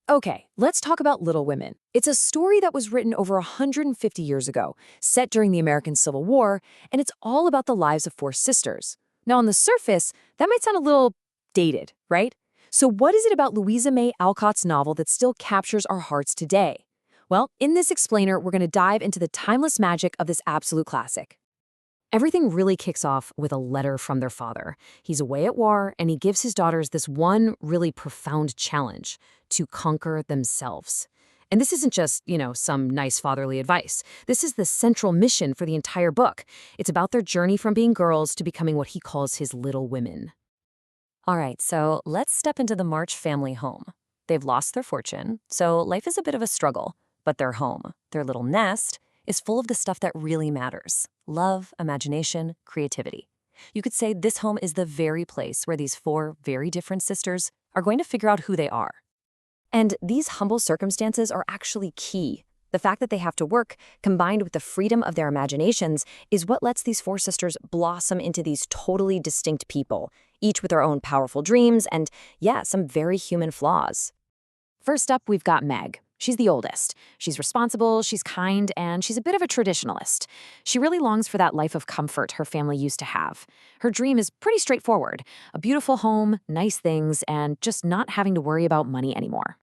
Okay, let's talk about Little Women. It's a story that was written over 150 years ago, set during the American Civil War, and it's all about the lives of four sisters. Now, on the surface, that might sound a little dated, right? So what is it about Louisa May Alcott's novel that still captures our hearts today? Well, in this explainer, we're going to dive into the timeless magic of this absolute classic. Everything really kicks off with a letter from their father. He's away at war, and he gives his daughters this one really profound challenge to conquer themselves. And this isn't just, some nice fatherly advice. This is the central mission for the entire book. It's about their journey from being girls to becoming what he calls his little women. All right, so let's step into the March family home. They've lost their fortune, so life is a bit of a struggle. But their home, their little nest, is full of the stuff that really matters: love, imagination, creativity. You could say this home is the very place where these four very different sisters are going to figure out who they are. And these humble circumstances are actually key. The fact that they have to work, combined with the freedom of their imaginations, is what lets these four sisters blossom into these totally distinct people, each with their own powerful dreams and, yeah, some very human flaws. First up, we've got Meg. She's the oldest. She's responsible, she's kind, and she's a bit of a traditionalist. She really longs for that life of comfort her family used to have. Her dream is pretty straightforward: a beautiful home, nice things, and just not having to worry about money anymore.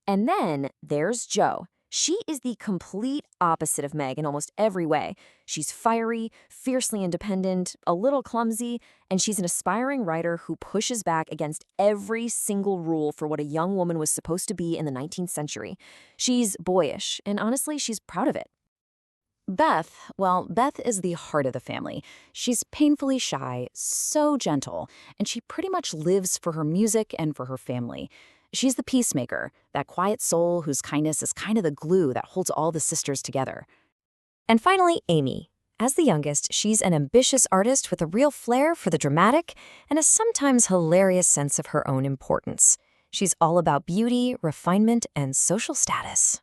And then there's Jo. She is the complete opposite of Meg in almost every way. She's fiery, fiercely independent, a little clumsy, and she's an aspiring writer who pushes back against every single rule for what a young woman was supposed to be in the 19th century. She's boyish, and honestly, she's proud of it. Beth is the heart of the family. She's painfully shy, so gentle, and she pretty much lives for her music and for her family. She's the peacemaker, that quiet soul whose kindness is kind of the glue that holds all the sisters together. And finally, Amy. As the youngest, she's an ambitious artist with a real flair for the dramatic and a sometimes hilarious sense of her own importance. She's all about beauty, refinement, and social status.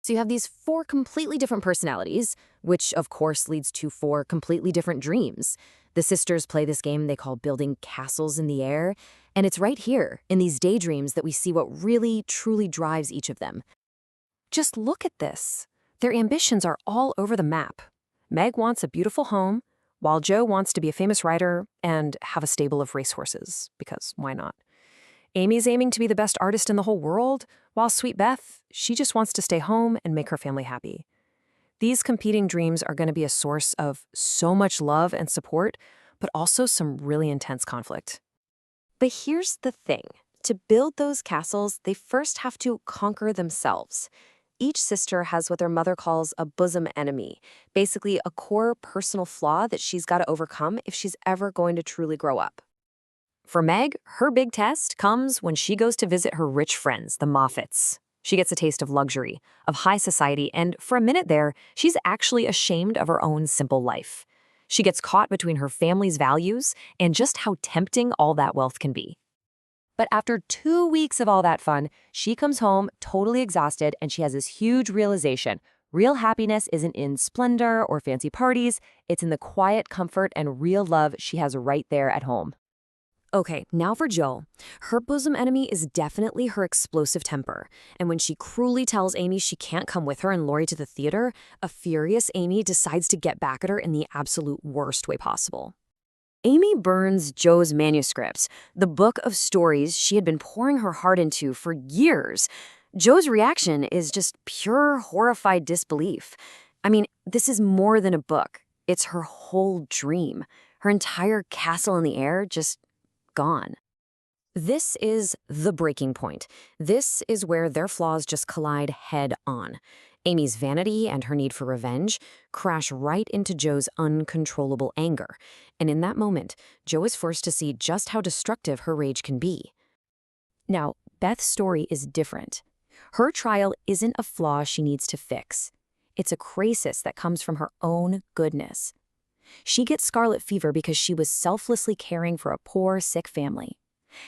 So you have these four completely different personalities, which of course leads to four completely different dreams. The sisters play this game they call building castles in the air, and it's right here, in these daydreams, that we see what really, truly drives each of them. Just look at this. Their ambitions are all over the map. Meg wants a beautiful home, while Jo wants to be a famous writer and have a stable of racehorses, because why not? Amy's aiming to be the best artist in the whole world, while Sweet Beth, she just wants to stay home and make her family happy. These competing dreams are going to be a source of so much love and support, but also some really intense conflict. But here's the thing. To build those castles, they first have to conquer themselves. Each sister has what their mother calls a bosom enemy, basically a core personal flaw that she's got to overcome if she's ever going to truly grow up. For Meg, her big test comes when she goes to visit her rich friends, the Moffats. She gets a taste of luxury, of high society, and for a minute there, she's actually ashamed of her own simple life. She gets caught between her family's values and just how tempting all that wealth can be. But after 2 weeks of all that fun, she comes home totally exhausted, and she has this huge realization. Real happiness isn't in splendor or fancy parties, it's in the quiet comfort and real love she has right there at home. Okay, now for Jo. Her bosom enemy is definitely her explosive temper. And when she cruelly tells Amy she can't come with her and Laurie to the theater, a furious Amy decides to get back at her in the absolute worst way possible. Amy burns Jo's manuscripts, the book of stories she had been pouring her heart into for years. Jo's reaction is just pure horrified disbelief. I mean, this is more than a book. It's her whole dream. Her entire castle in the air just gone. This is the breaking point. This is where their flaws just collide head on. Amy's vanity and her need for revenge crash right into Jo's uncontrollable anger. And in that moment, Jo is forced to see just how destructive her rage can be. Now, Beth's story is different. Her trial isn't a flaw she needs to fix. It's a crisis that comes from her own goodness. She gets scarlet fever because she was selflessly caring for a poor, sick family.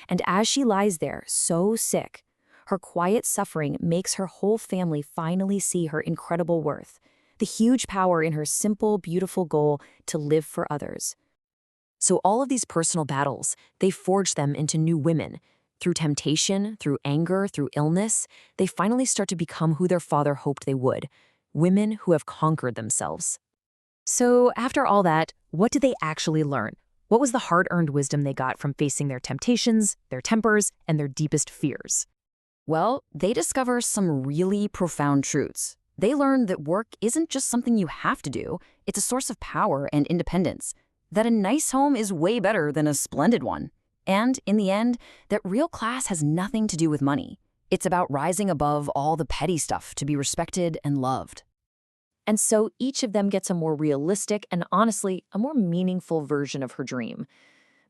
And as she lies there, so sick, her quiet suffering makes her whole family finally see her incredible worth, the huge power in her simple, beautiful goal to live for others. So all of these personal battles, they forge them into new women, Through temptation, through anger, through illness, they finally start to become who their father hoped they would, women who have conquered themselves. So, after all that, what did they actually learn? What was the hard-earned wisdom they got from facing their temptations, their tempers, and their deepest fears? Well, they discover some really profound truths. They learn that work isn't just something you have to do, it's a source of power and independence. That a nice home is way better than a splendid one. And, in the end, that real class has nothing to do with money. It's about rising above all the petty stuff to be respected and loved. And so each of them gets a more realistic and, honestly, a more meaningful version of her dream.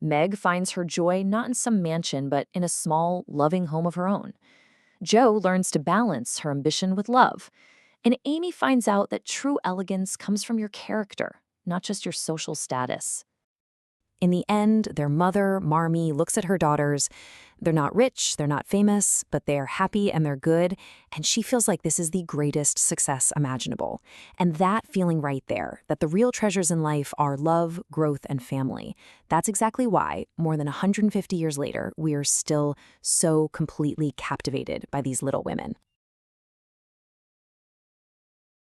Meg finds her joy not in some mansion, but in a small, loving home of her own. Jo learns to balance her ambition with love. And Amy finds out that true elegance comes from your character, not just your social status. In the end, their mother, Marmee, looks at her daughters. They're not rich, they're not famous, but they are happy and they're good, and she feels like this is the greatest success imaginable. And that feeling right there, that the real treasures in life are love, growth, and family, that's exactly why, more than 150 years later, we are still so completely captivated by these little women.